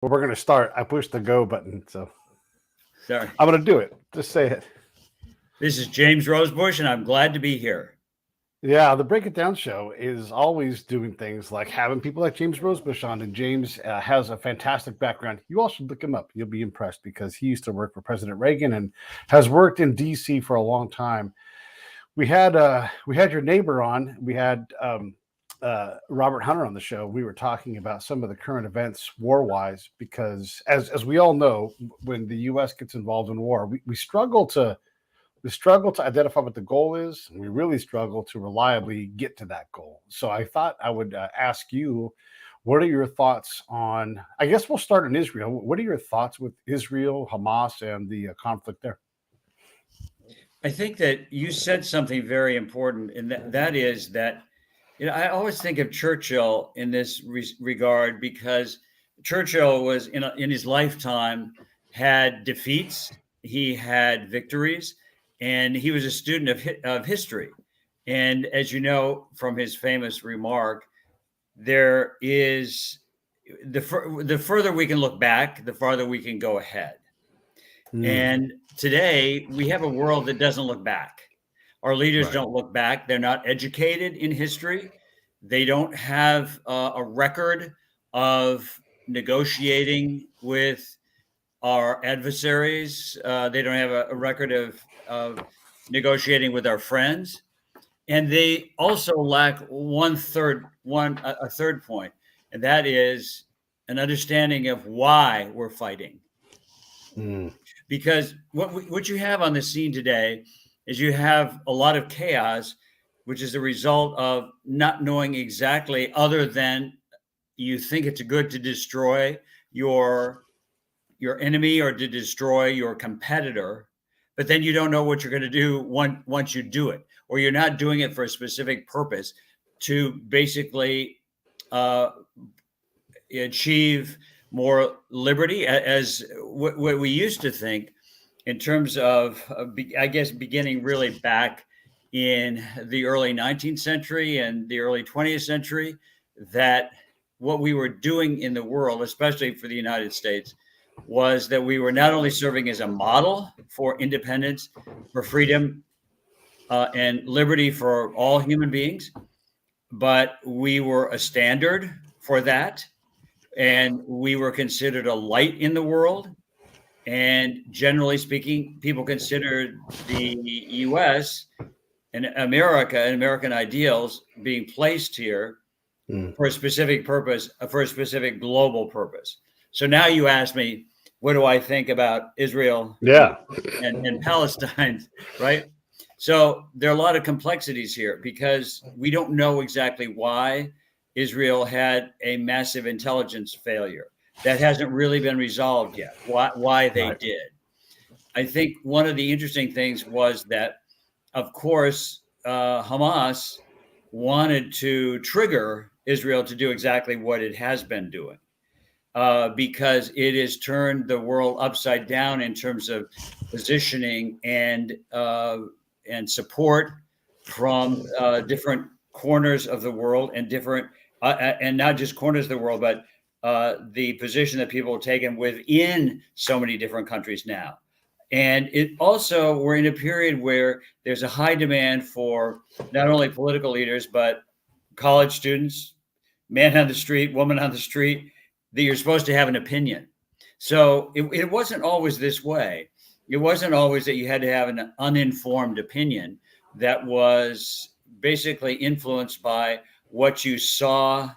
Well, we're going to start. I pushed the go button, so Sorry. I'm going to do it. Just say it. This is James Rosebush, and I'm glad to be here. Yeah, the Break It Down show is always doing things like having people like James Rosebush on, and James has a fantastic background. You all should look him up. You'll be impressed because he used to work for President Reagan and has worked in D.C. for a long time. We had your neighbor on. We had Robert Hunter on the show. We were talking about some of the current events war-wise because, as we all know, when the U.S. gets involved in war, we struggle to identify what the goal is. And we really struggle to reliably get to that goal. So I thought I would ask you, what are your thoughts on? I guess we'll start in Israel. What are your thoughts with Israel, Hamas, and the conflict there? I think that you said something very important, and that is that I always think of Churchill in this regard because Churchill was in his lifetime had defeats, he had victories, and he was a student of history. And as you know from his famous remark, there is the further we can look back, the farther we can go ahead. And today we have a world that doesn't look back. Our leaders don't look back. They're not educated in history. They don't have a record of negotiating with our adversaries. They don't have a record of negotiating with our friends. And they also lack a third point, and that is an understanding of why we're fighting. Because what you have on the scene today is you have a lot of chaos, which is a result of not knowing exactly, other than you think it's good to destroy your enemy or to destroy your competitor, but then you don't know what you're going to do once you do it, or you're not doing it for a specific purpose to basically achieve more liberty, as what we used to think in terms of, I guess, beginning really back in the early 19th century and the early 20th century, that what we were doing in the world, especially for the United States, was that we were not only serving as a model for independence, for freedom, and liberty for all human beings, but we were a standard for that. And we were considered a light in the world. And generally speaking, people considered the U.S. and America and American ideals being placed here for a specific purpose, for a specific global purpose. So now you ask me, what do I think about Israel and Palestine, right? So there are a lot of complexities here because we don't know exactly why Israel had a massive intelligence failure. That hasn't really been resolved yet, why they did. I think one of the interesting things was that, of course, Hamas wanted to trigger Israel to do exactly what it has been doing, because it has turned the world upside down in terms of positioning and support from different corners of the world and different and not just corners of the world, but the position that people have taken within so many different countries now. And it also, we're in a period where there's a high demand for not only political leaders, but college students, man on the street, woman on the street, that you're supposed to have an opinion. So it wasn't always this way. It wasn't always that you had to have an uninformed opinion that was basically influenced by what you saw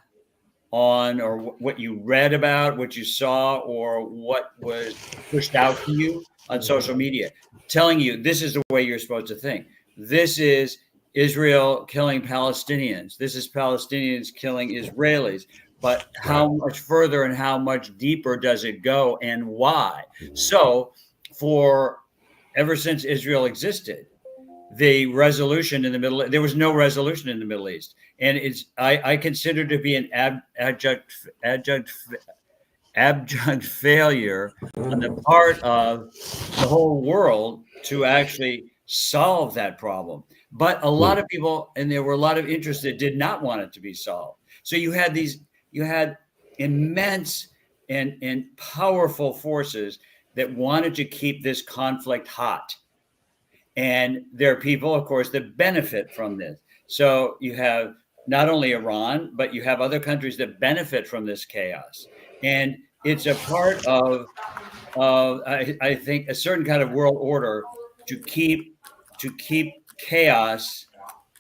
on, or what you read about, what you saw, or what was pushed out to you on social media, telling you this is the way you're supposed to think. This is Israel killing Palestinians. This is Palestinians killing Israelis. But how much further and how much deeper does it go, and why? So ever since Israel existed, the resolution in the Middle East, there was no resolution in the Middle East. And I consider to be an abject failure on the part of the whole world to actually solve that problem. But a lot of people, and there were a lot of interests that did not want it to be solved. So you had immense and powerful forces that wanted to keep this conflict hot. And there are people, of course, that benefit from this. So you have not only Iran, but you have other countries that benefit from this chaos. And it's a part of, I think, a certain kind of world order to keep chaos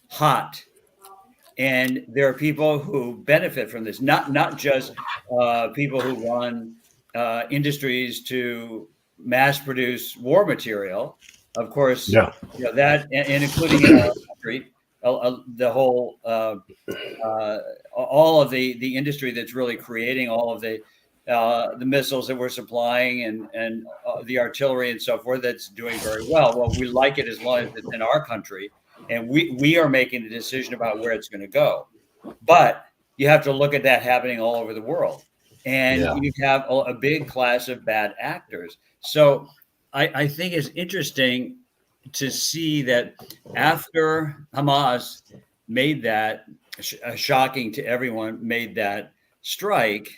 hot. And there are people who benefit from this, not just people who run industries to mass produce war material. Of course, Yeah. that, and including in our country, the whole, all of the industry that's really creating all of the missiles that we're supplying and the artillery and so forth, that's doing very well. Well, we like it as long as it's in our country, and we are making the decision about where it's going to go. But you have to look at that happening all over the world, and you have a big class of bad actors. So I think it's interesting to see that after Hamas made that shocking to everyone, made that strike,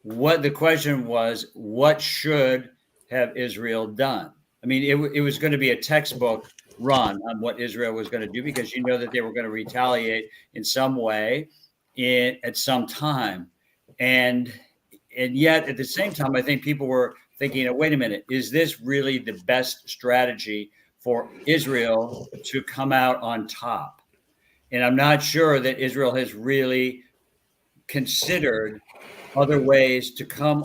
what the question was, what should have Israel done? I mean, it was going to be a textbook run on what Israel was going to do, because you know that they were going to retaliate in some way at some time. And yet at the same time, I think people were thinking, wait a minute, is this really the best strategy for Israel to come out on top? And I'm not sure that Israel has really considered other ways to come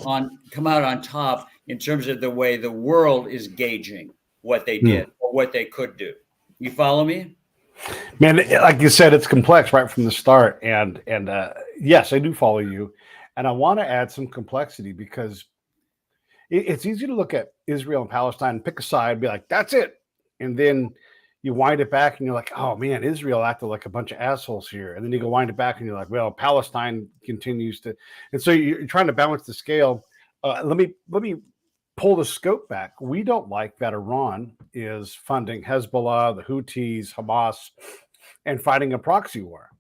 out on top in terms of the way the world is gauging what they did or what they could do. You follow me? Man, like you said, it's complex right from the start. And yes, I do follow you. And I want to add some complexity, because it's easy to look at Israel and Palestine and pick a side and be like, that's it. And then you wind it back and you're like, oh man, Israel acted like a bunch of assholes here. And then you go wind it back and you're like, well, Palestine continues to. And so you're trying to balance the scale. Let me pull the scope back. We don't like that Iran is funding Hezbollah, the Houthis, Hamas, and fighting a proxy war.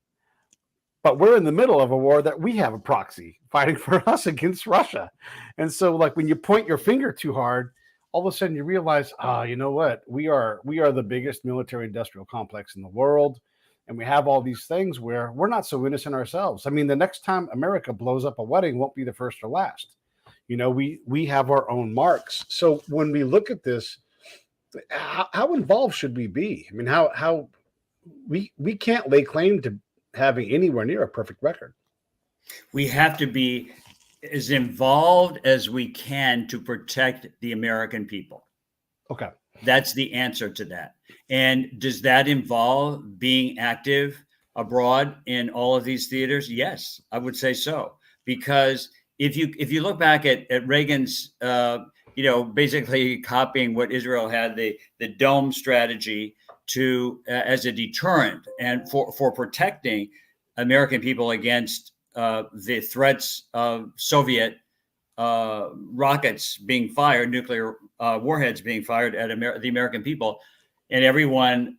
But we're in the middle of a war that we have a proxy fighting for us against Russia. And so, like, when you point your finger too hard, all of a sudden you realize, you know what? We are the biggest military industrial complex in the world. And we have all these things where we're not so innocent ourselves. I mean, the next time America blows up a wedding won't be the first or last. You know, we have our own marks. So when we look at this, how involved should we be? I mean, how we can't lay claim to having anywhere near a perfect record. We have to be as involved as we can to protect the American people. Okay. That's the answer to that. And does that involve being active abroad in all of these theaters? Yes, I would say so. Because if you look back at Reagan's, basically copying what Israel had, the dome strategy to as a deterrent and for protecting American people against the threats of Soviet rockets being fired, nuclear warheads being fired at the American people, and everyone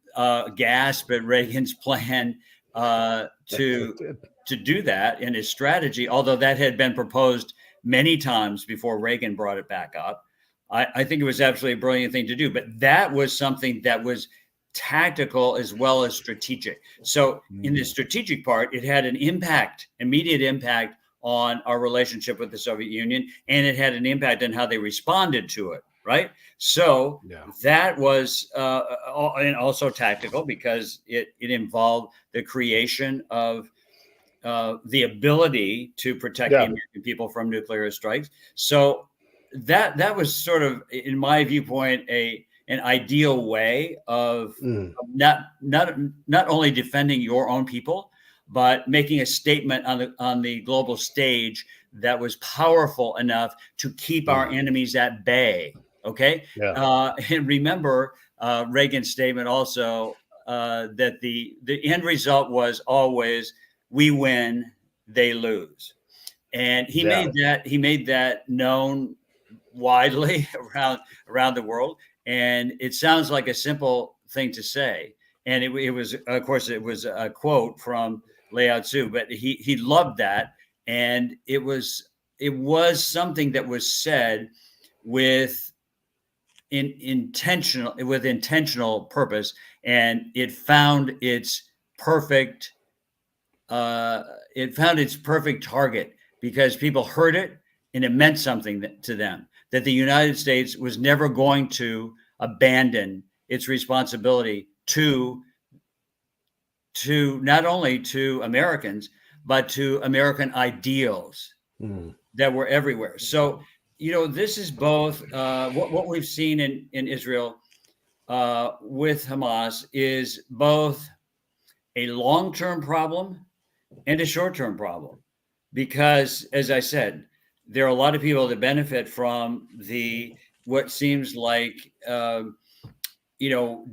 gasped at Reagan's plan to do that in his strategy, although that had been proposed many times before Reagan brought it back up. I think it was absolutely a brilliant thing to do, but that was something that was tactical as well as strategic. So in the strategic part, it had an immediate impact on our relationship with the Soviet Union, and it had an impact on how they responded to it, right? So that was and also tactical, because it involved the creation of the ability to protect the American people from nuclear strikes. So that was sort of, in my viewpoint, an ideal way of not only defending your own people, but making a statement on the global stage that was powerful enough to keep our enemies at bay. Okay. And remember Reagan's statement also that the end result was always, we win, they lose. And he made that known widely around the world. And it sounds like a simple thing to say. And it was, of course, it was a quote from Lao Tzu, but he loved that. And it was it was something that was said with intentional purpose, and it found its perfect target because people heard it and it meant something to them, that the United States was never going to abandon its responsibility to not only to Americans, but to American ideals that were everywhere. So, this is both what we've seen in Israel with Hamas is both a long-term problem and a short-term problem, because, as I said, there are a lot of people that benefit from what seems like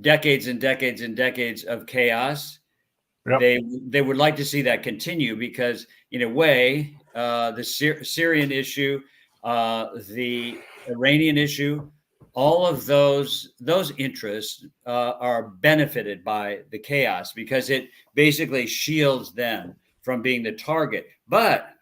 decades and decades and decades of chaos. Yep. They would like to see that continue because, in a way, the Syrian issue, the Iranian issue, all of those interests are benefited by the chaos because it basically shields them from being the target. But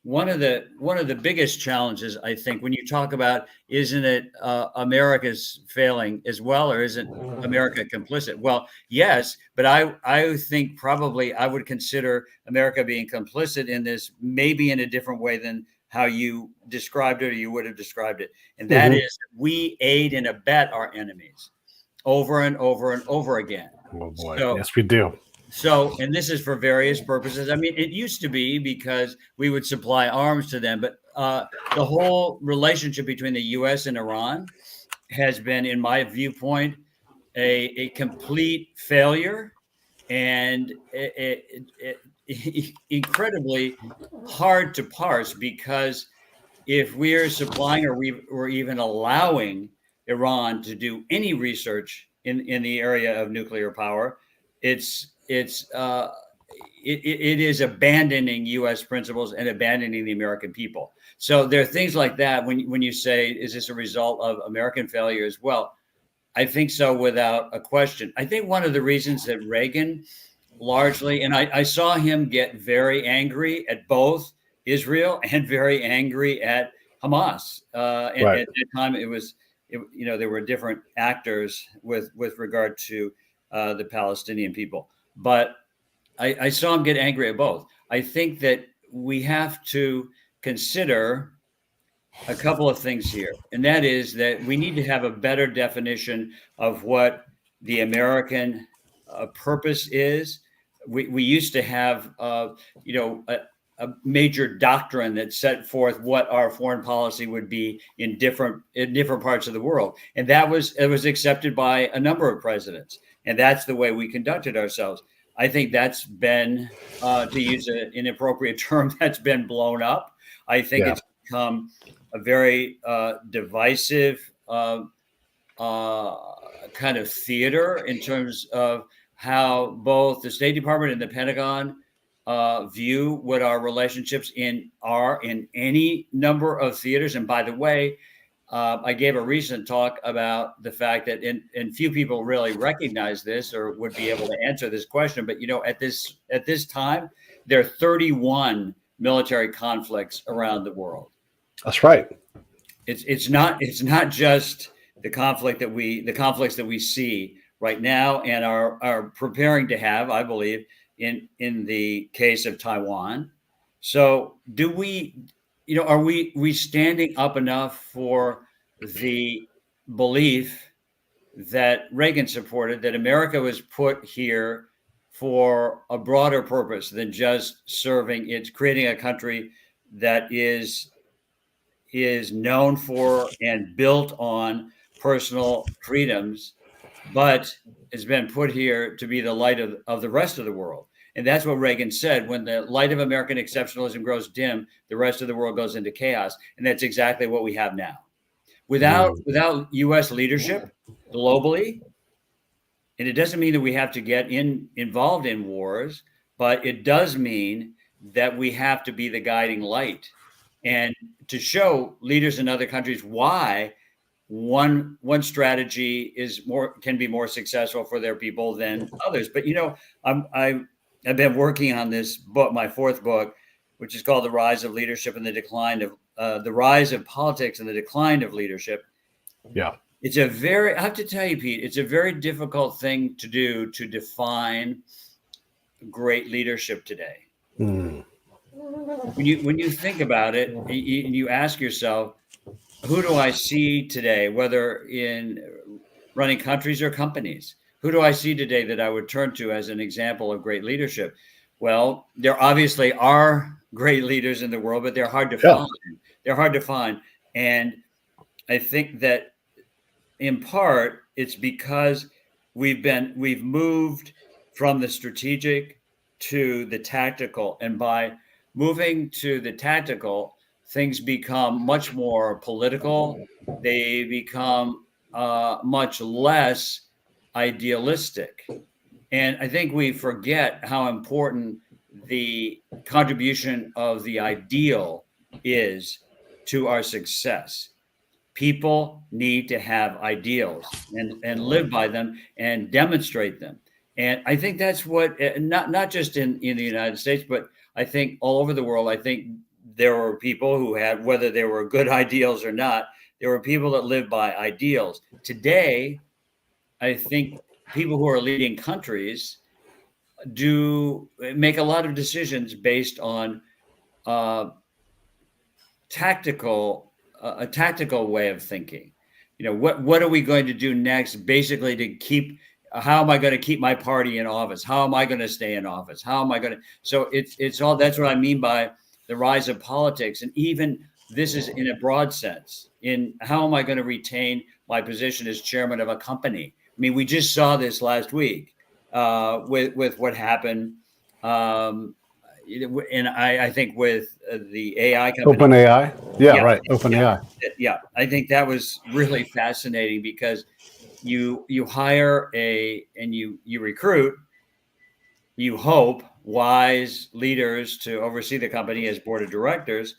one of the biggest challenges, I think, when you talk about, isn't it America's failing as well, or isn't America complicit? Well, yes, but I think probably I would consider America being complicit in this, maybe in a different way than how you described it or you would have described it. And that is, we aid and abet our enemies over and over and over again. Oh boy, yes, we do. So, and this is for various purposes. I mean, it used to be because we would supply arms to them, but the whole relationship between the U.S. and Iran has been, in my viewpoint, a complete failure and incredibly hard to parse, because if we're supplying or we're even allowing Iran to do any research in the area of nuclear power, it is abandoning U.S. principles and abandoning the American people. So there are things like that. When you say, is this a result of American failure as well? I think so, without a question. I think one of the reasons that Reagan largely, and I saw him get very angry at both Israel and very angry at Hamas. And right. At that time, there were different actors with regard to the Palestinian people. But I saw him get angry at both. I think that we have to consider a couple of things here, and that is that we need to have a better definition of what the American purpose is. We used to have, a major doctrine that set forth what our foreign policy would be in different parts of the world, and it was accepted by a number of presidents, and that's the way we conducted ourselves. I think that's been, to use an inappropriate term, that's been blown up. I think it's become a very divisive kind of theater in terms of how both the State Department and the Pentagon view what our relationships are in any number of theaters. And by the way, I gave a recent talk about the fact that, and few people really recognize this or would be able to answer this question, but at this time, there are 31 military conflicts around the world. That's right. It's not just the conflicts that we see right now and are preparing to have, I believe, in the case of Taiwan. So are we standing up enough for the belief that Reagan supported, that America was put here for a broader purpose than just creating a country that is known for and built on personal freedoms, but has been put here to be the light of the rest of the world. And that's what Reagan said: when the light of American exceptionalism grows dim, the rest of the world goes into chaos. And that's exactly what we have now. Without U.S. leadership globally, and it doesn't mean that we have to get involved in wars, but it does mean that we have to be the guiding light and to show leaders in other countries why one strategy can be more successful for their people than others. But I've been working on this book, my fourth book, which is called The Rise of Leadership and the Decline of the Rise of Politics and the Decline of Leadership. Yeah. I have to tell you, Pete, it's a very difficult thing to do, to define great leadership today. Mm. When you think about it, you ask yourself, who do I see today, whether in running countries or companies? Who do I see today that I would turn to as an example of great leadership? Well, there obviously are great leaders in the world, but they're hard to find. They're hard to find. And I think that in part, it's because we've moved from the strategic to the tactical. And by moving to the tactical, things become much more political. They become much less idealistic. And I think we forget how important the contribution of the ideal is to our success. People need to have ideals and live by them and demonstrate them. And I think that's what, not just in the United States, but I think all over the world, I think there were people who had, whether they were good ideals or not, there were people that lived by ideals. Today, I think people who are leading countries do make a lot of decisions based on a tactical way of thinking. You know, what are we going to do next, basically, to keep, how am I going to keep my party in office? How am I going to stay in office? How am I going to, so it's all, that's what I mean by the rise of politics. And even this is in a broad sense, in how am I going to retain my position as chairman of a company? I mean, we just saw this last week with what happened. And I think with the AI company. OpenAI? Yeah, right. OpenAI. Yeah. I think that was really fascinating because you hire and you recruit, you hope, wise leaders to oversee the company as board of directors.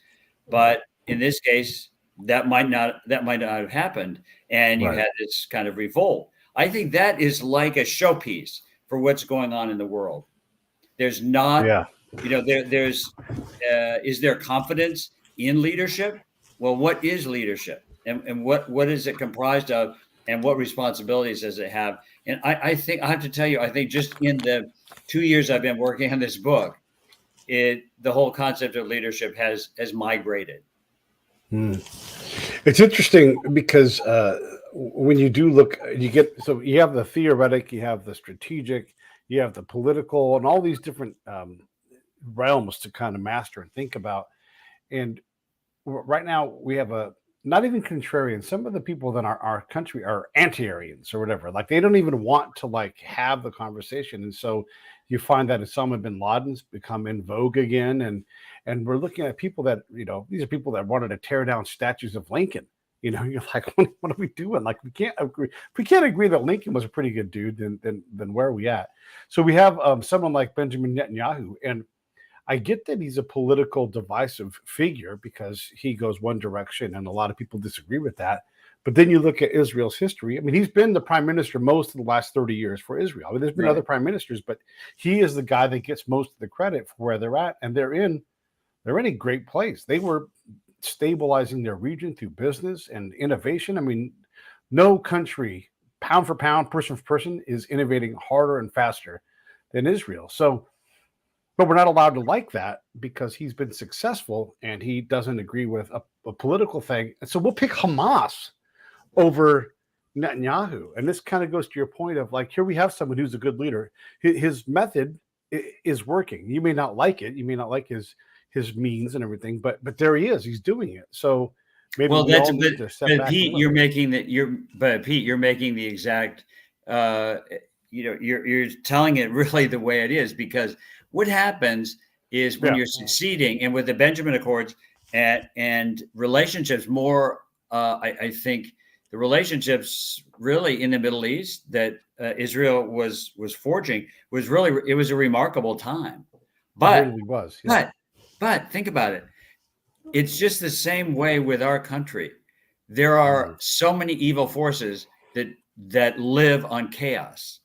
But in this case, that might not have happened. And you had this kind of revolt. I think that is like a showpiece for what's going on in the world. There's not, you know, is there confidence in leadership? Well, what is leadership, and what is it comprised of, and what responsibilities does it have? And I think I have to tell you, I think just in the 2 years I've been working on this book, the whole concept of leadership has migrated. It's interesting because when you do look, you have the theoretic, you have the strategic, you have the political, and all these different realms to kind of master and think about. And right now we have not even contrarian. Some of the people in our country are anti-Aryans or whatever. Like they don't even want to like have the conversation. And so you find that Osama bin Laden's become in vogue again. And we're looking at people that, you know, these are people that wanted to tear down statues of Lincoln. You know, you're like, what are we doing? Like, we can't agree. If we can't agree that Lincoln was a pretty good dude, then where are we at? So we have someone like Benjamin Netanyahu, and I get that he's a political divisive figure because he goes one direction, and a lot of people disagree with that. But then you look at Israel's history. I mean, he's been the prime minister most of the last 30 years for Israel. I mean, there's been other prime ministers, but he is the guy that gets most of the credit for where they're at, and they're in a great place. They were stabilizing their region through business and innovation. I mean, no country, pound for pound, person for person, is innovating harder and faster than Israel. So, but we're not allowed to like that because he's been successful and he doesn't agree with a political thing. And so we'll pick Hamas over Netanyahu. And this kind of goes to your point of like, here we have someone who's a good leader. His method is working. You may not like it. You may not like his means and everything, but there he is. He's doing it. So maybe Pete, you're making the exact. You're telling it really the way it is, because what happens is when you're succeeding, and with the Benjamin Accords and relationships more, I think the relationships really in the Middle East that Israel was forging was a remarkable time. But it really was. Yeah. But think about it. It's just the same way with our country. There are so many evil forces that live on chaos.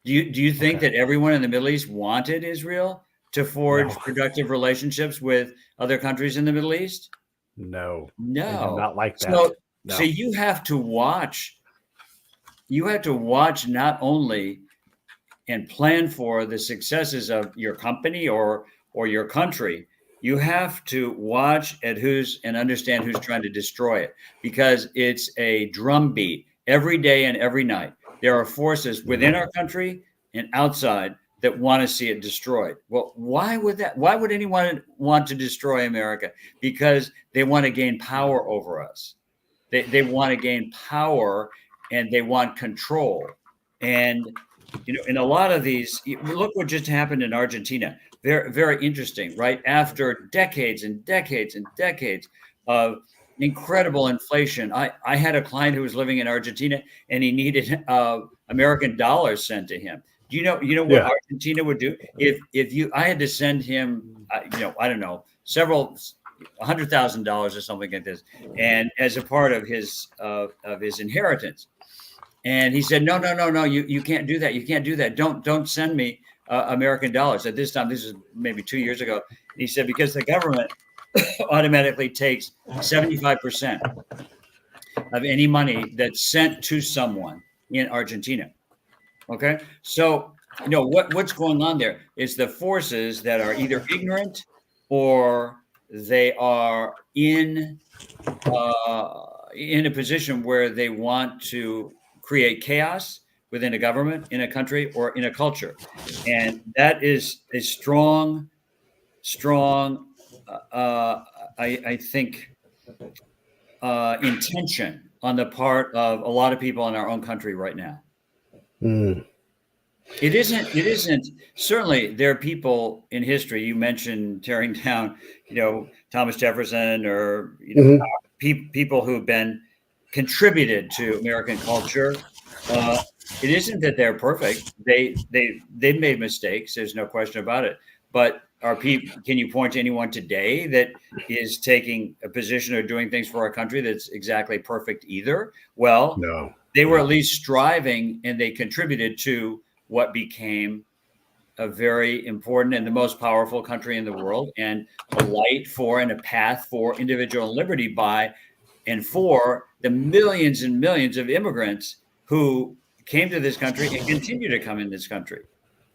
Do you think that everyone in the Middle East wanted Israel to forge productive relationships with other countries in the Middle East? No, No. I do not like that. So you have to watch. You have to watch not only and plan for the successes of your company or your country. You have to watch at and understand who's trying to destroy it, because it's a drumbeat every day and every night. There are forces within our country and outside that want to see it destroyed. Well, why would anyone want to destroy America? Because they want to gain power over us. They want to gain power and they want control. And in a lot of these, look what just happened in Argentina. Very, very interesting, right? After decades and decades and decades of incredible inflation, I had a client who was living in Argentina and he needed American dollars sent to him. Do you know what Argentina would do if I had to send him, I don't know, several $100,000 or something like this, and as a part of his inheritance. And he said, no, you can't do that. You can't do that. Don't send me American dollars. At this time, this is maybe 2 years ago. And he said, because the government automatically takes 75% of any money that's sent to someone in Argentina. Okay. So, what's going on there is the forces that are either ignorant or they are in a position where they want to create chaos within a government, in a country, or in a culture. And that is a strong, I think, intention on the part of a lot of people in our own country right now. It isn't, certainly there are people in history, you mentioned tearing down, Thomas Jefferson or, people who've been contributed to American culture. It isn't that they're perfect. They've made mistakes. There's no question about it. But can you point to anyone today that is taking a position or doing things for our country that's exactly perfect either? Well, no. They were at least striving, and they contributed to what became a very important and the most powerful country in the world, and a light for and a path for individual liberty by and for the millions and millions of immigrants who came to this country and continue to come in this country.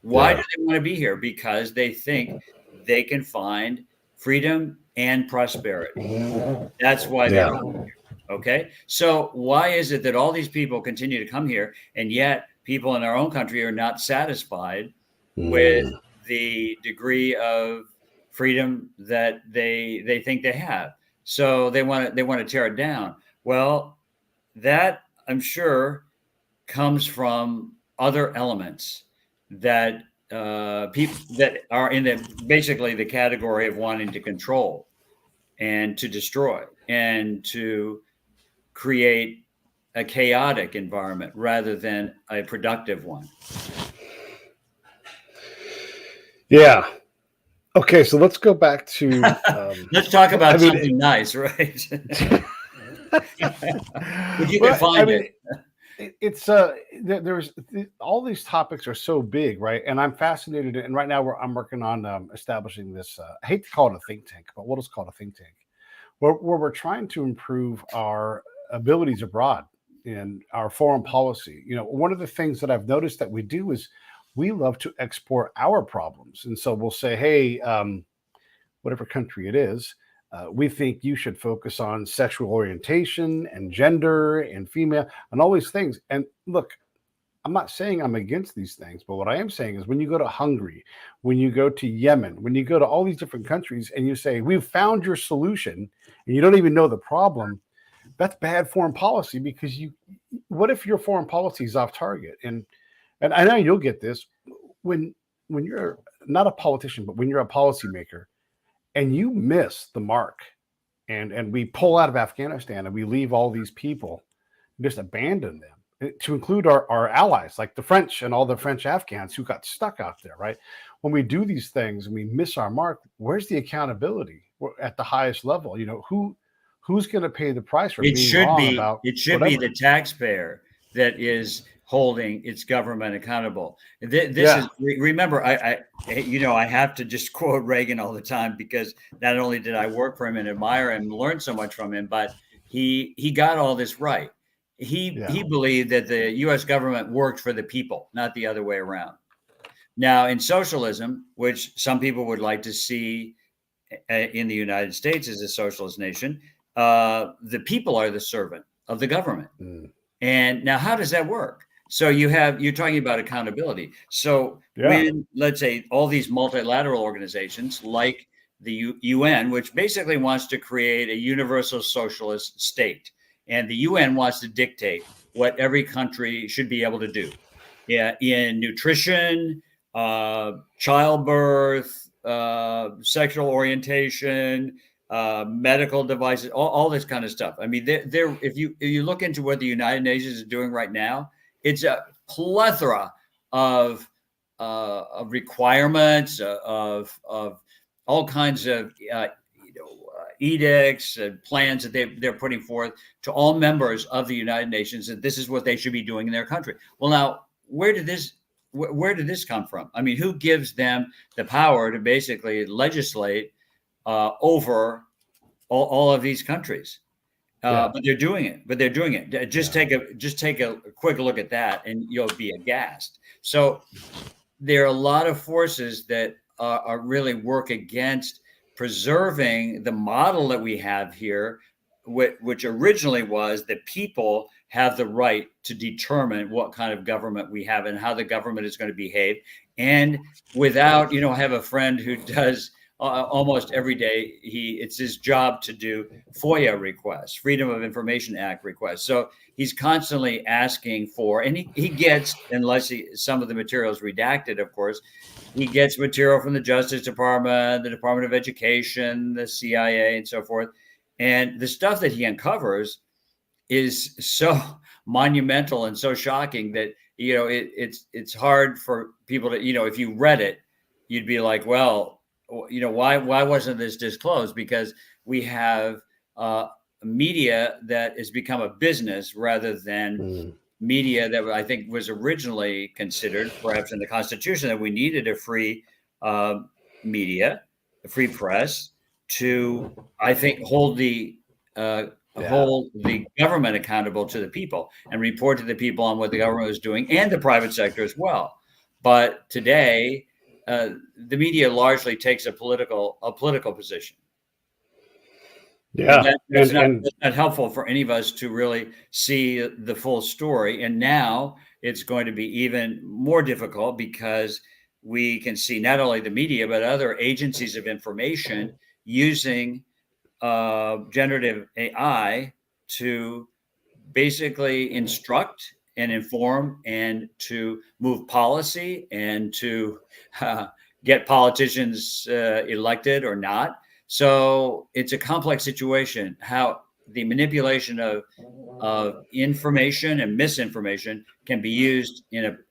Why do they want to be here? Because they think they can find freedom and prosperity. That's why they're here. Okay. So why is it that all these people continue to come here, and yet people in our own country are not satisfied with the degree of freedom that they think they have? So they want to tear it down. Well, that, I'm sure, comes from other elements that people that are in basically the category of wanting to control and to destroy and to create a chaotic environment rather than a productive one. Yeah. Okay, so let's go back to let's talk about something nice, right? If you can find it. It's there's all these topics are so big, right? And I'm fascinated, and right now I'm working on establishing this. I hate to call it a think tank, but we'll just call it a think tank, where we're trying to improve our abilities abroad in our foreign policy. One of the things that I've noticed that we do is we love to export our problems, and so we'll say, hey, whatever country it is. We think you should focus on sexual orientation and gender and female and all these things. And look, I'm not saying I'm against these things, but what I am saying is when you go to Hungary, when you go to Yemen, when you go to all these different countries and you say, we've found your solution, and you don't even know the problem, that's bad foreign policy, because what if your foreign policy is off target? And I know you'll get this when you're not a politician, but when you're a policymaker, and you miss the mark, and we pull out of Afghanistan and we leave all these people, just abandon them, to include our allies like the French and all the French Afghans who got stuck out there, right? When we do these things and we miss our mark, where's the accountability at the highest level? Who's going to pay the price for being wrong about it should be the taxpayer that is holding its government accountable. This is, remember, I have to just quote Reagan all the time, because not only did I work for him and admire him and learn so much from him, but he got all this right. He believed that the U.S. government worked for the people, not the other way around. Now, in socialism, which some people would like to see in the United States as a socialist nation, the people are the servant of the government. And now, how does that work? So you're talking about accountability. So when, let's say, all these multilateral organizations like the UN, which basically wants to create a universal socialist state, and the UN wants to dictate what every country should be able to do in nutrition, childbirth, sexual orientation, medical devices, all this kind of stuff. I mean, if you look into what the United Nations is doing right now, it's a plethora of requirements, of all kinds of edicts and plans that they're putting forth to all members of the United Nations, that this is what they should be doing in their country. Well, now, where did this come from? I mean, who gives them the power to basically legislate over all of these countries? But they're doing it. Just take a quick look at that, and you'll be aghast. So there are a lot of forces that are really work against preserving the model that we have here, which originally was that people have the right to determine what kind of government we have and how the government is going to behave. And without, I have a friend who does almost every day, it's his job to do FOIA requests, Freedom of Information Act requests. So he's constantly asking for, and he gets, unless some of the material is redacted, of course, he gets material from the Justice Department, the Department of Education, the CIA, and so forth. And the stuff that he uncovers is so monumental and so shocking that, it's hard for people to, if you read it, you'd be like, well, why wasn't this disclosed? Because we have media that has become a business rather than media that I think was originally considered, perhaps in the Constitution, that we needed a free media, a free press, to, I think, hold the government accountable to the people and report to the people on what the government was doing, and the private sector as well. But today, the media largely takes a political position. Yeah, that's not helpful for any of us to really see the full story. And now it's going to be even more difficult, because we can see not only the media, but other agencies of information using generative AI to basically instruct and inform, and to move policy, and to get politicians elected or not. So it's a complex situation, how the manipulation of information and misinformation can be used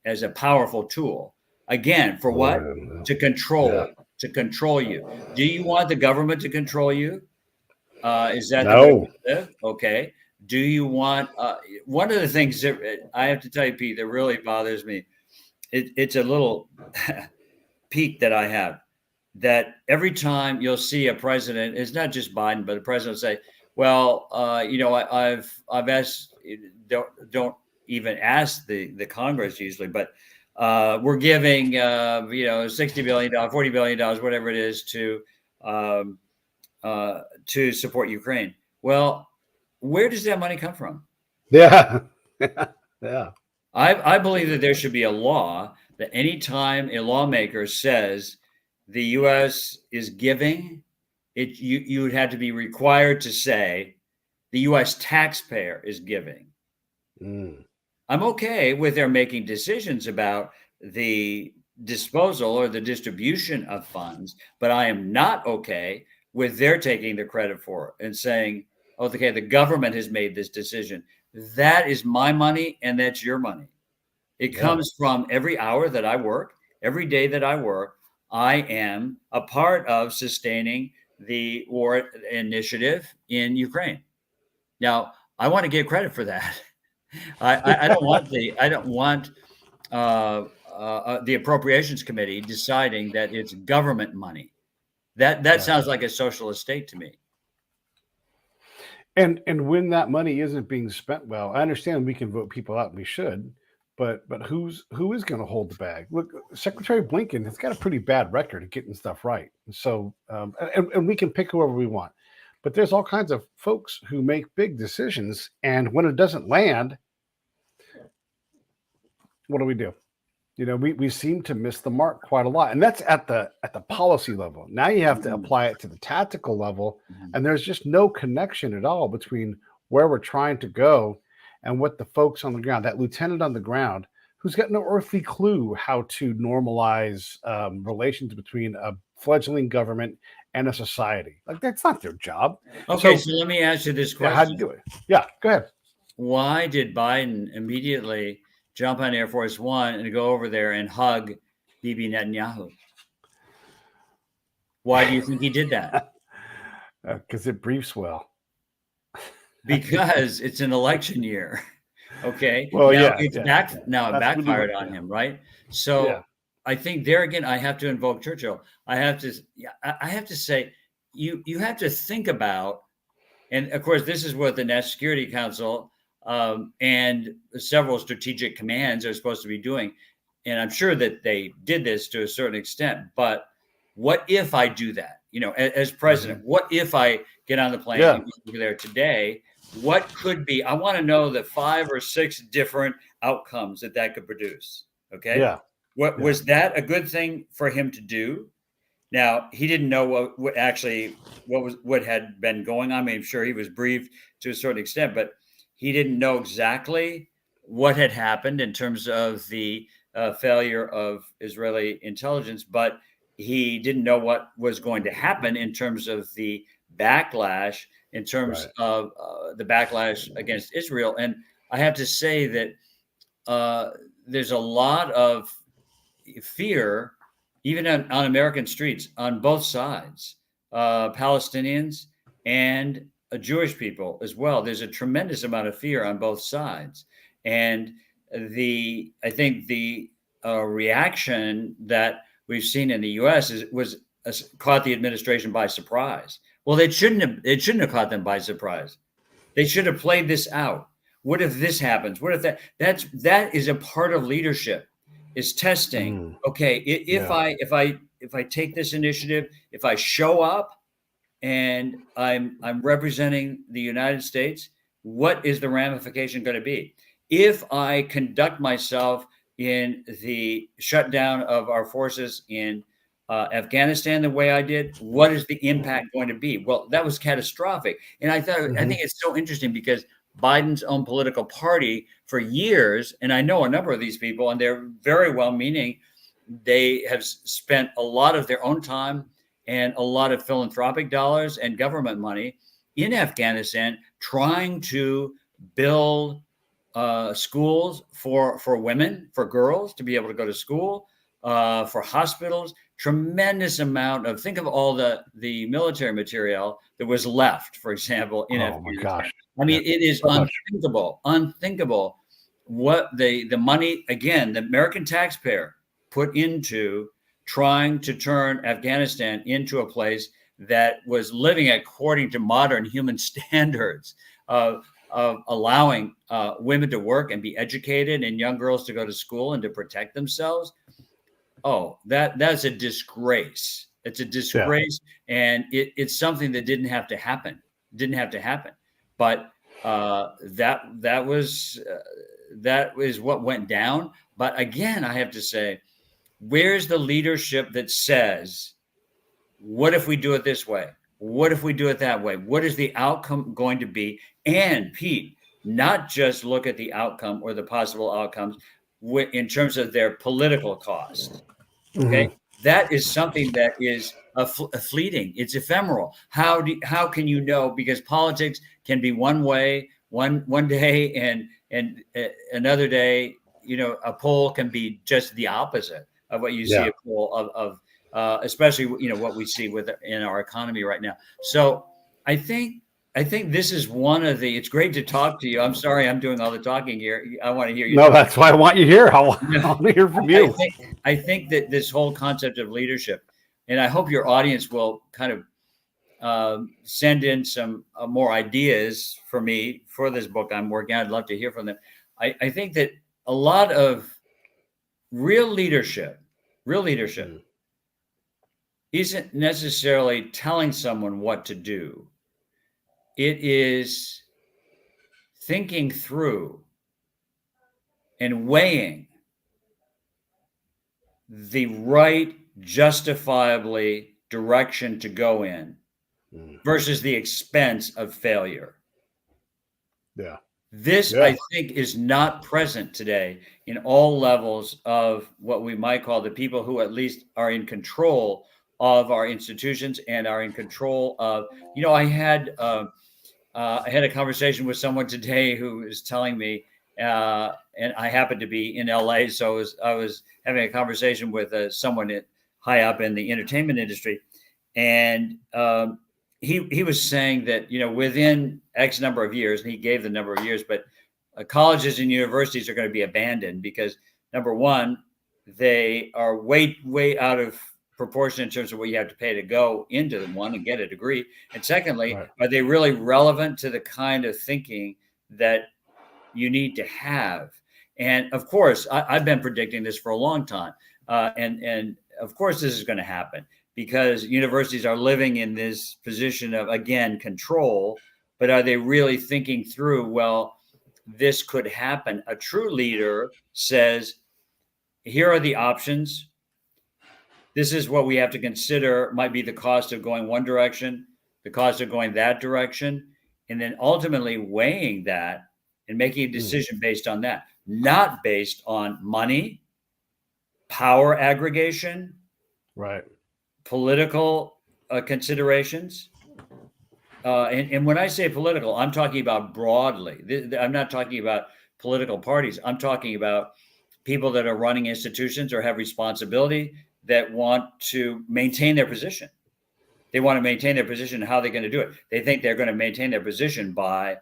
as a powerful tool. Again, for what? To control you. Do you want the government to control you? Is that the way you live? Okay. Do you want one of the things that I have to tell you, Pete, that really bothers me? It's a little peak that I have, that every time you'll see a president, it's not just Biden, but the president will say, well, I've asked, don't even ask the Congress usually, but we're giving, $60 billion, $40 billion, whatever it is, to support Ukraine. Well, where does that money come from? Yeah. I believe that there should be a law that anytime a lawmaker says the U.S. is giving, you would have to be required to say the U.S. taxpayer is giving. I'm okay with their making decisions about the disposal or the distribution of funds, but I am not okay with their taking the credit for it and saying, okay, the government has made this decision. That is my money, and that's your money. It comes from every hour that I work, every day that I work. I am a part of sustaining the war initiative in Ukraine. Now, I want to get credit for that. I don't want the Appropriations Committee deciding that it's government money. That Right. sounds like a socialist state to me. And when that money isn't being spent well, I understand we can vote people out, and we should, but who is going to hold the bag? Look, Secretary Blinken has got a pretty bad record of getting stuff right. So, and we can pick whoever we want, but there's all kinds of folks who make big decisions, and when it doesn't land, what do we do? We seem to miss the mark quite a lot, and that's at the policy level. Now you have to apply it to the tactical level, and there's just no connection at all between where we're trying to go and what the folks on the ground, that lieutenant on the ground, who's got no earthly clue how to normalize relations between a fledgling government and a society. Like, that's not their job. Okay, so let me ask you this question. How do you do it? Yeah, go ahead. Why did Biden immediately jump on Air Force One and go over there and hug Bibi Netanyahu? Why do you think he did that? Because it briefs well. Because it's an election year. Okay. Well, it it backfired on him, right? So I think there again, I have to invoke Churchill. I have to say, you have to think about, and of course, this is what the National Security Council and several strategic commands are supposed to be doing. And I'm sure that they did this to a certain extent, but what if I do that? As president, what if I get on the plane and go over there today? What could be? I want to know the 5 or 6 different outcomes that could produce. Okay. Yeah. Was that a good thing for him to do? Now, he didn't know what had been going on. I mean, I'm sure he was briefed to a certain extent, but he didn't know exactly what had happened in terms of the failure of Israeli intelligence, but he didn't know what was going to happen in terms of the backlash, in terms of the backlash against Israel. And I have to say that there's a lot of fear, even on American streets, on both sides, Palestinians and Jewish people as well. There's a tremendous amount of fear on both sides. And I think the reaction that we've seen in the U.S. was caught the administration by surprise. Well, it shouldn't have caught them by surprise. They should have played this out. What if this happens? What if that is a part of leadership, is testing. Okay, if I take this initiative, if I show up and I'm representing the United States, what is the ramification going to be? If I conduct myself in the shutdown of our forces in Afghanistan the way I did, what is the impact going to be? Well, that was catastrophic. And I think it's so interesting because Biden's own political party for years, and I know a number of these people, and they're very well-meaning, they have spent a lot of their own time and a lot of philanthropic dollars and government money in Afghanistan trying to build schools for women, for girls to be able to go to school, for hospitals. Tremendous amount of, think of all the military material that was left, for example, in Afghanistan. My gosh. I mean, it is unthinkable what the money, again, the American taxpayer put into trying to turn Afghanistan into a place that was living according to modern human standards of allowing women to work and be educated and young girls to go to school and to protect themselves. Oh, that's a disgrace. It's a disgrace. Yeah. And it's something that didn't have to happen. But that is what went down. But again, I have to say, where's the leadership that says, what if we do it this way? What if we do it that way? What is the outcome going to be? And Pete, not just look at the outcome or the possible outcomes in terms of their political cost. Okay. That is something that is a fleeting. It's ephemeral. How can you know? Because politics can be one way one day, and another day, a poll can be just the opposite of what you see a poll of especially what we see in our economy right now. So I think I think this is one of the. It's great to talk to you. I'm sorry, I'm doing all the talking here. I want to hear you No, talk. that's why I want you here. I want, No, I want to hear from I you. think that this whole concept of leadership, and I hope your audience will kind of send in some more ideas for me for this book I'm working on. I'd love to hear from them. I think that a lot of real leadership Mm, isn't necessarily telling someone what to do. It is thinking through and weighing the right, justifiably direction to go in mm. versus the expense of failure. Yeah. This, Yeah. I think, is not present today in all levels of what we might call the people who at least are in control of our institutions and are in control of, I had a conversation with someone today who was telling me, and I happened to be in LA, so I was having a conversation with someone high up in the entertainment industry, and he was saying that within X number of years, and he gave the number of years, but colleges and universities are going to be abandoned because number one, they are way out of proportion in terms of what you have to pay to go into one and get a degree. And secondly, Right. are they really relevant to the kind of thinking that you need to have? And of course, I've been predicting this for a long time. And of course, this is going to happen because universities are living in this position of, again, control. But are they really thinking through, well, this could happen? A true leader says, here are the options. This is what we have to consider might be the cost of going one direction, the cost of going that direction, and then ultimately weighing that and making a decision based on that, not based on money, power aggregation, Right. political considerations. And when I say political, I'm talking about broadly. I'm not talking about political parties. I'm talking about people that are running institutions or have responsibility that want to maintain their position. They want to maintain their position. How are they going to do it? They think they're going to maintain their position by,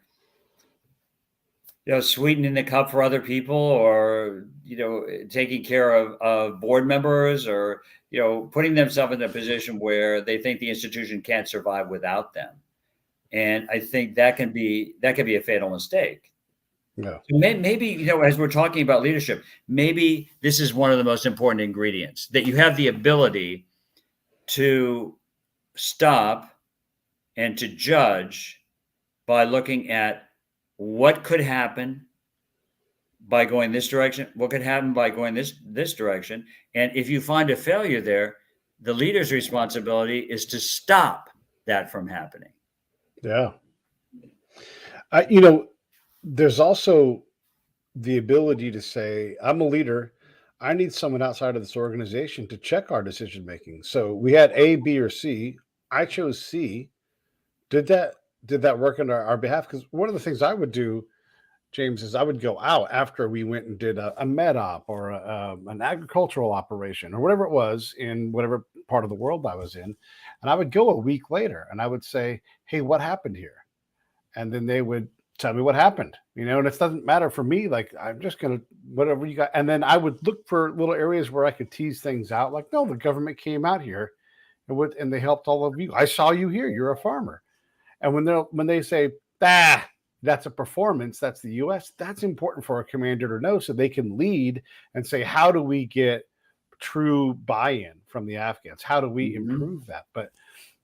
sweetening the cup for other people, or taking care of board members, or putting themselves in a position where they think the institution can't survive without them. And I think that can be a fatal mistake. Yeah. So maybe, as we're talking about leadership, maybe this is one of the most important ingredients, that you have the ability to stop and to judge by looking at what could happen by going this direction, what could happen by going this direction. And if you find a failure there, the leader's responsibility is to stop that from happening. Yeah. There's also the ability to say, I'm a leader. I need someone outside of this organization to check our decision making. So we had A, B, or C. I chose C. Did that work on our behalf? Because one of the things I would do, James, is I would go out after we went and did a med op or an agricultural operation or whatever it was in whatever part of the world I was in. And I would go a week later and I would say, hey, what happened here? And then they would tell me what happened, and it doesn't matter for me. Like, I'm just going to, whatever you got. And then I would look for little areas where I could tease things out. Like, no, the government came out here and they helped all of you. I saw you here. You're a farmer. And when they say, that's a performance, that's the US, that's important for a commander to know so they can lead and say, how do we get true buy-in from the Afghans? How do we improve that? But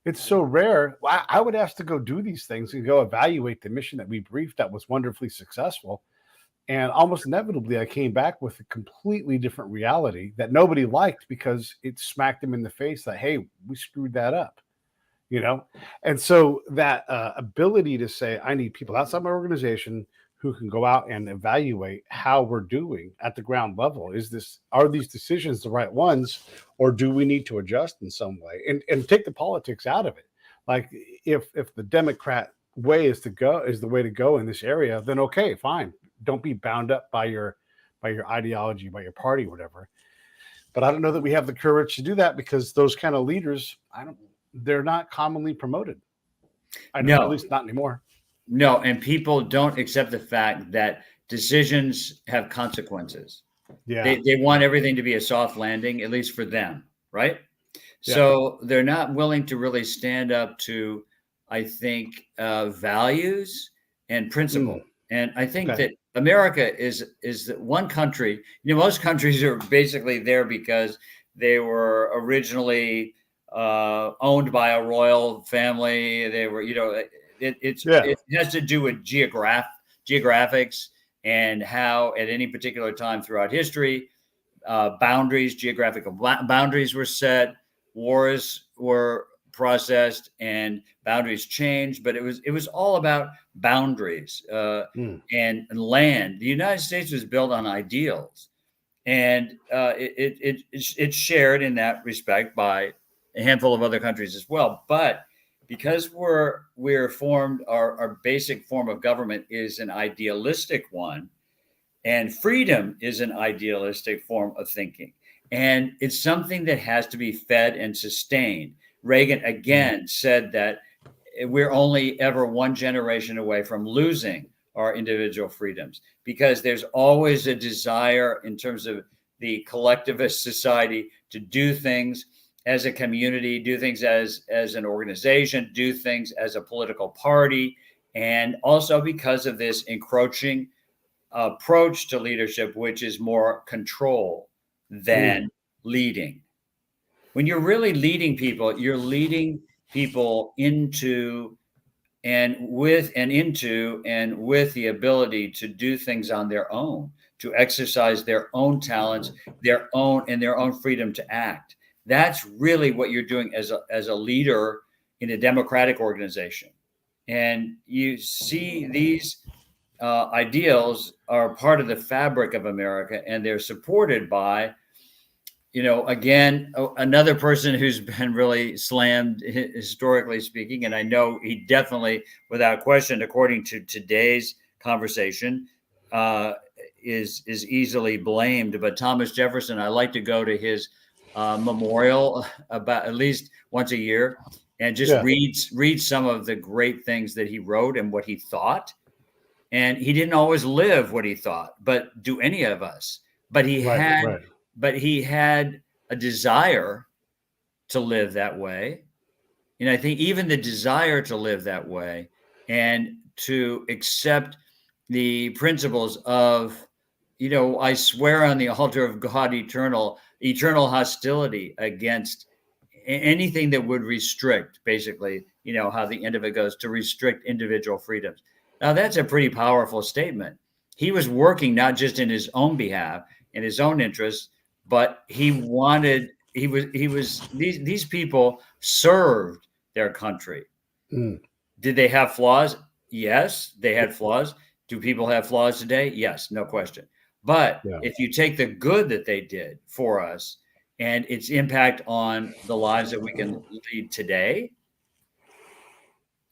it's so rare. I would ask to go do these things and go evaluate the mission that we briefed that was wonderfully successful. And almost inevitably, I came back with a completely different reality that nobody liked because it smacked them in the face that, hey, we screwed that up. And so that ability to say, I need people outside my organization who can go out and evaluate how we're doing at the ground level. Are these decisions the right ones, or do we need to adjust in some way and take the politics out of it? Like, if the Democrat way is the way to go in this area, then okay, fine. Don't be bound up by your ideology, by your party, whatever. But I don't know that we have the courage to do that because those kind of leaders, they're not commonly promoted. At No, least not anymore. no, and people don't accept the fact that decisions have consequences. Yeah. They want everything to be a soft landing, at least for them, right? Yeah. So they're not willing to really stand up to, I think, values and principle. And I think Okay. that America is the one country. Most countries are basically there because they were originally owned by a royal family. They were, it has to do with geographics and how at any particular time throughout history, geographical boundaries were set, wars were processed, and boundaries changed. But it was all about boundaries and land. The United States was built on ideals, and it's shared in that respect by a handful of other countries as well. But because we're formed, our basic form of government is an idealistic one, and freedom is an idealistic form of thinking. And it's something that has to be fed and sustained. Reagan again said that we're only ever one generation away from losing our individual freedoms, because there's always a desire in terms of the collectivist society to do things as a community, do things as an organization, do things as a political party. And also because of this encroaching approach to leadership, which is more control than leading. When you're really leading people, you're leading people into and with the ability to do things on their own, to exercise their own talents, their own freedom to act. That's really what you're doing as a leader in a democratic organization. And you see these ideals are part of the fabric of America, and they're supported by, again, another person who's been really slammed historically speaking. And I know he definitely, without question, according to today's conversation, is easily blamed. But Thomas Jefferson, I like to go to his memorial about at least once a year and just read some of the great things that he wrote and what he thought. And he didn't always live what he thought, but do any of us. But he had a desire to live that way. And I think even the desire to live that way and to accept the principles of, I swear on the altar of God eternal hostility against anything that would restrict, basically, how the end of it goes, to restrict individual freedoms. Now, that's a pretty powerful statement. He was working not just in his own behalf, in his own interests, but these people served their country. Did they have flaws? Yes, they had flaws. Do people have flaws today? Yes, no question. But if you take the good that they did for us and its impact on the lives that we can lead today,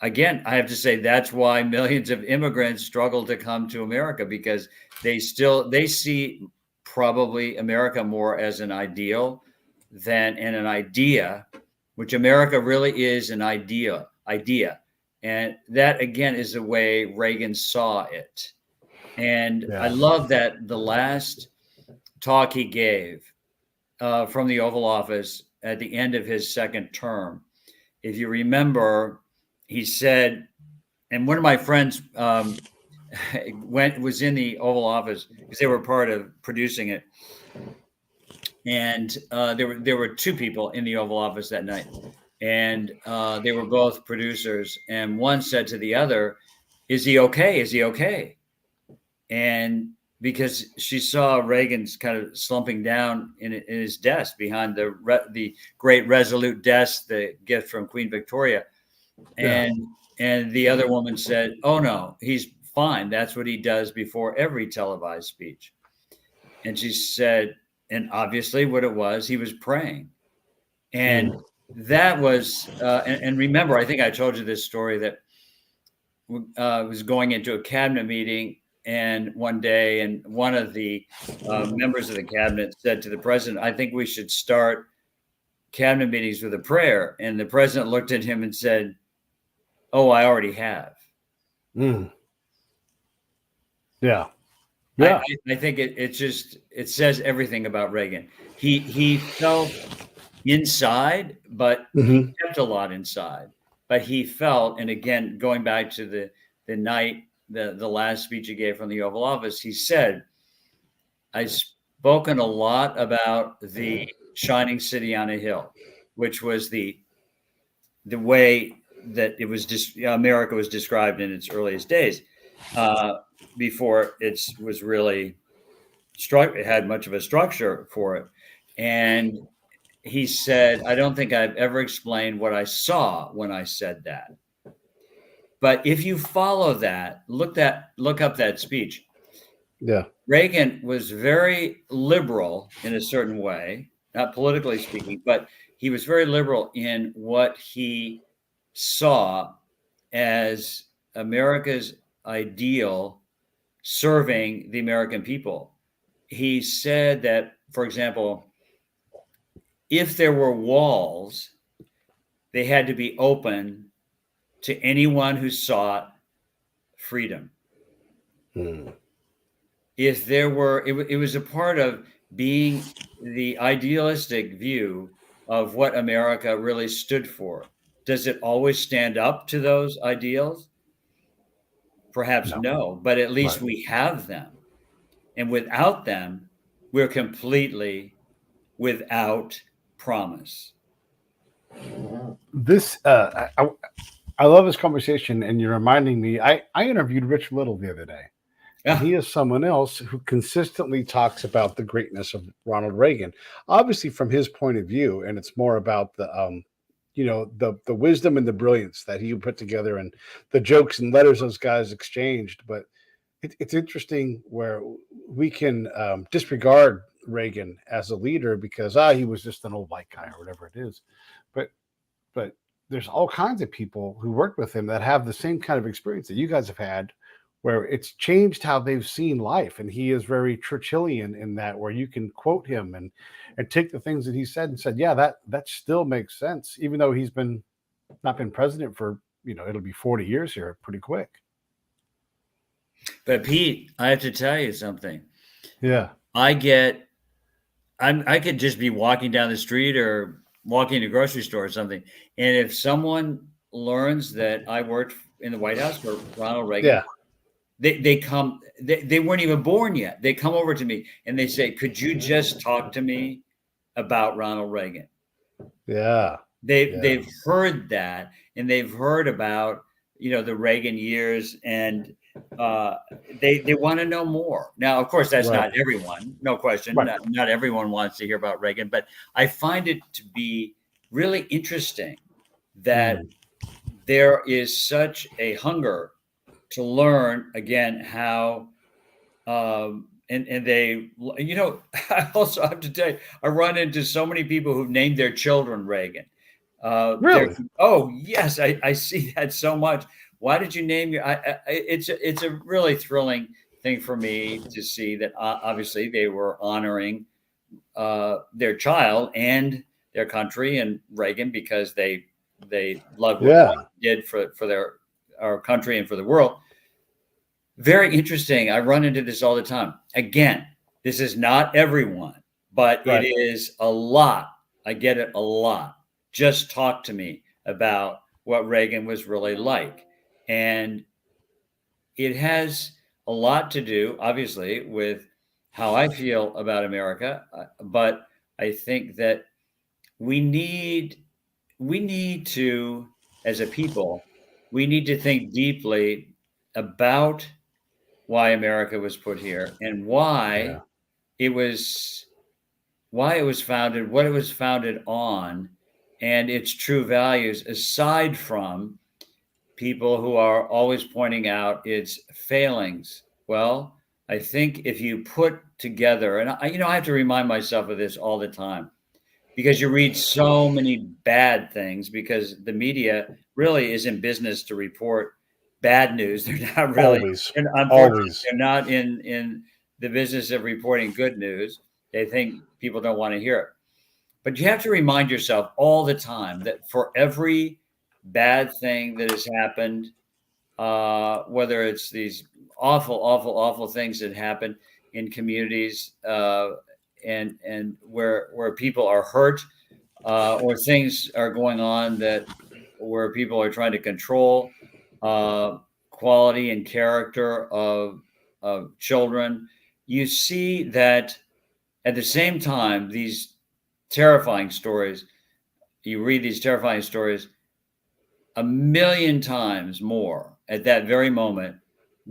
again, I have to say that's why millions of immigrants struggle to come to America, because they see probably America more as an ideal than an idea, which America really is an idea. And that, again, is the way Reagan saw it. And I love that the last talk he gave from the Oval Office at the end of his second term, if you remember, he said, and one of my friends was in the Oval Office because they were part of producing it, and there were two people in the Oval Office that night, and they were both producers, and one said to the other, "Is he okay? Is he okay?" And because she saw Reagan's kind of slumping down in his desk behind the great resolute desk, the gift from Queen Victoria. And the other woman said, "Oh no, he's fine. That's what he does before every televised speech." And she said, and obviously what it was, he was praying. And that was, and remember, I think I told you this story that was going into a cabinet meeting, and one day, and one of the members of the cabinet said to the president, "I think we should start cabinet meetings with a prayer." And the president looked at him and said, Oh, I already have. Mm. Yeah. I, Yeah. I think it says everything about Reagan. He felt inside, but he Hmm. kept a lot inside. But he felt, and again, going back to the night, the last speech he gave from the Oval Office, he said, "I've spoken a lot about the shining city on a hill," which was the way that it was America was described in its earliest days, uh, before it was really it had much of a structure for it. And he said, "I don't think I've ever explained what I saw when I said that." But if you follow that, look up that speech. Yeah. Reagan was very liberal in a certain way, not politically speaking, but he was very liberal in what he saw as America's ideal serving the American people. He said that, for example, if there were walls, they had to be open to anyone who sought freedom. Mm. If there were, it was a part of being the idealistic view of what America really stood for. Does it always stand up to those ideals? Perhaps No. no, but at least Right. we have them. And without them, we're completely without promise. This I love this conversation, and you're reminding me. I interviewed Rich Little the other day, and Yeah, he is someone else who consistently talks about the greatness of Ronald Reagan, obviously from his point of view, and it's more about the the wisdom and the brilliance that he put together, and the jokes and letters those guys exchanged. But it's interesting where we can disregard Reagan as a leader because he was just an old white guy or whatever it is, but but there's all kinds of people who worked with him that have the same kind of experience that you guys have had, where it's changed how they've seen life. And he is very Churchillian in that, where you can quote him and take the things that he said and said, yeah, that still makes sense, even though he's been not been president for it'll be 40 years here pretty quick. but Pete, I have to tell you something. Yeah. I get I could just be walking down the street or walking to a grocery store or something. And if someone learns that I worked in the White House for Ronald Reagan, Yeah. they come, they weren't even born yet. They come over to me and they say, "Could you just talk to me about Ronald Reagan?" Yeah. Yeah. They've heard that, and they've heard about the Reagan years, and they want to know more. Now, of course, that's Right. not everyone, no question. Right. Not everyone wants to hear about Reagan, but I find it to be really interesting that Mm. there is such a hunger to learn again how and they I also have to tell you, I run into so many people who've named their children Reagan. They're, Really? oh yes, I see that so much. Why did you name your it's a really thrilling thing for me to see that obviously they were honoring their child and their country and Reagan because they loved what Yeah. he did for our country and for the world. Very interesting. I run into this all the time. Again, this is not everyone, but it Right. is a lot. I get it a lot. Just talk to me about what Reagan was really like. And it has a lot to do, obviously, with how I feel about America. But I think that we need we need to, as a people, we need to think deeply about why America was put here and Yeah. it was why it was founded, what it was founded on, and its true values, aside from people who are always pointing out its failings. Well, I think if you put together, and I have to remind myself of this all the time because you read so many bad things because the media really is in business to report bad news. They're not really, Always. and unfortunately, Always. they're not in the business of reporting good news. They think people don't want to hear it. But you have to remind yourself all the time that for every bad thing that has happened, whether it's these awful, awful, awful things that happen in communities, and where people are hurt, or things are going on that where people are trying to control quality and character of children. You see that at the same time, these terrifying stories, you read these terrifying stories, a million times more at that very moment,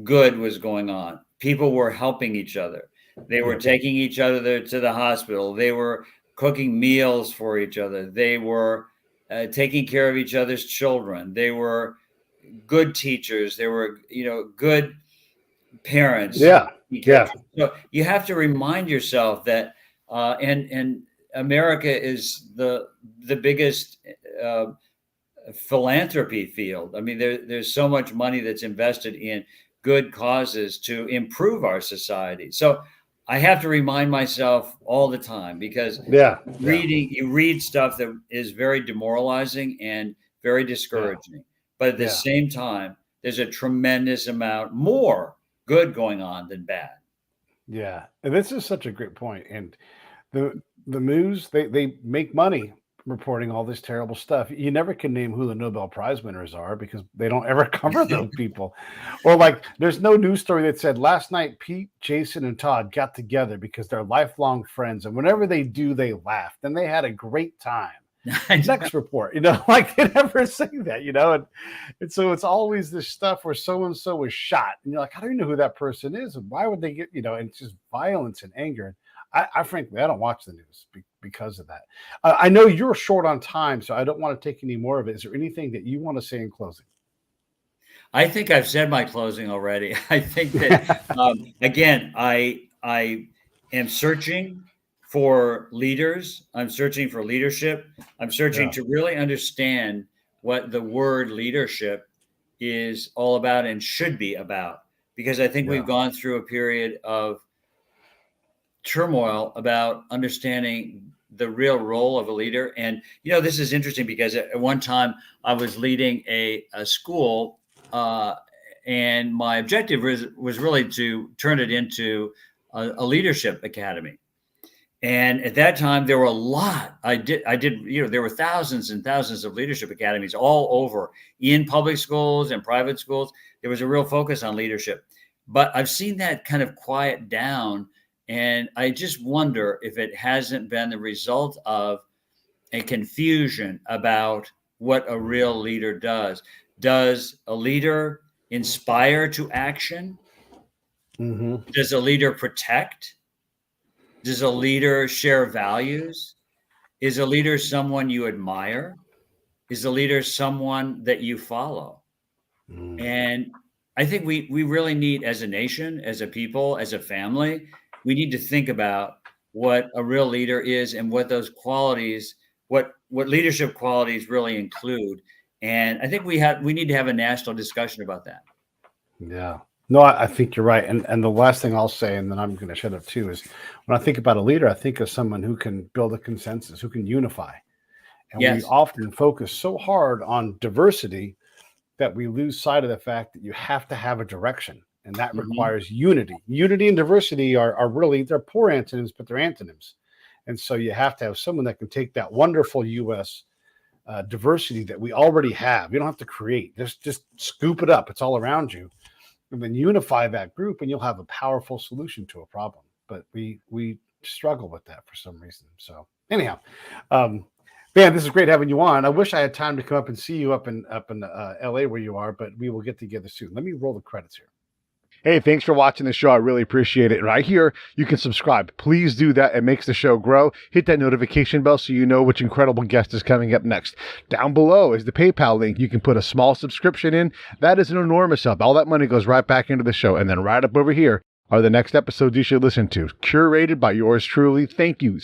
good was going on. People were helping each other. They were taking each other to the hospital. They were cooking meals for each other. They were taking care of each other's children. They were good teachers. They were, good parents. Yeah. Yeah. So you have to remind yourself that, and America is the biggest philanthropy field. I mean, there's so much money that's invested in good causes to improve our society. So I have to remind myself all the time, because you read stuff that is very demoralizing and very discouraging. But at the same time, there's a tremendous amount more good going on than bad. Yeah. And this is such a great point. And the news, they make money reporting all this terrible stuff. You never can name who the Nobel Prize winners are because they don't ever cover those people. Or like, there's no news story that said last night Pete, Jason, and Todd got together because they're lifelong friends, and whenever they do, they laugh and they had a great time. Next report, like they never say that, and so it's always this stuff where so and so was shot, and you're like, I don't even know who that person is, and why would they get, and it's just violence and anger. I frankly, I don't watch the news because of that. I know you're short on time, so I don't want to take any more of it. Is there anything that you want to say in closing? I think I've said my closing already. I think that, again, I am searching for leaders. I'm searching for leadership. I'm searching to really understand what the word leadership is all about and should be about, because I think we've gone through a period of turmoil about understanding the real role of a leader. And, this is interesting because at one time I was leading a school, and my objective was really to turn it into a leadership academy. And at that time, there were a lot. I did, there were thousands and thousands of leadership academies all over, in public schools and private schools. There was a real focus on leadership, but I've seen that kind of quiet down. And I just wonder if it hasn't been the result of a confusion about what a real leader does. Does a leader inspire to action? Mm-hmm. Does a leader protect? Does a leader share values? Is a leader someone you admire? Is a leader someone that you follow? Mm. And I think we really need, as a nation, as a people, as a family, we need to think about what a real leader is and what those qualities, what leadership qualities really include. And I think we need to have a national discussion about that. Yeah. No, I think you're right. And the last thing I'll say, and then I'm going to shut up too, is when I think about a leader, I think of someone who can build a consensus, who can unify. And we often focus so hard on diversity that we lose sight of the fact that you have to have a direction. And that requires unity. Unity and diversity are really, they're poor antonyms, but they're antonyms. And so you have to have someone that can take that wonderful U.S. Diversity that we already have. You don't have to create. Just scoop it up. It's all around you. And then unify that group, and you'll have a powerful solution to a problem. But we struggle with that for some reason. So anyhow, man, this is great having you on. I wish I had time to come up and see you up in LA where you are, but we will get together soon. Let me roll the credits here. Hey, thanks for watching the show. I really appreciate it. Right here, you can subscribe. Please do that. It makes the show grow. Hit that notification bell so you know which incredible guest is coming up next. Down below is the PayPal link. You can put a small subscription in. That is an enormous help. All that money goes right back into the show. And then right up over here are the next episodes you should listen to, curated by yours truly. Thank you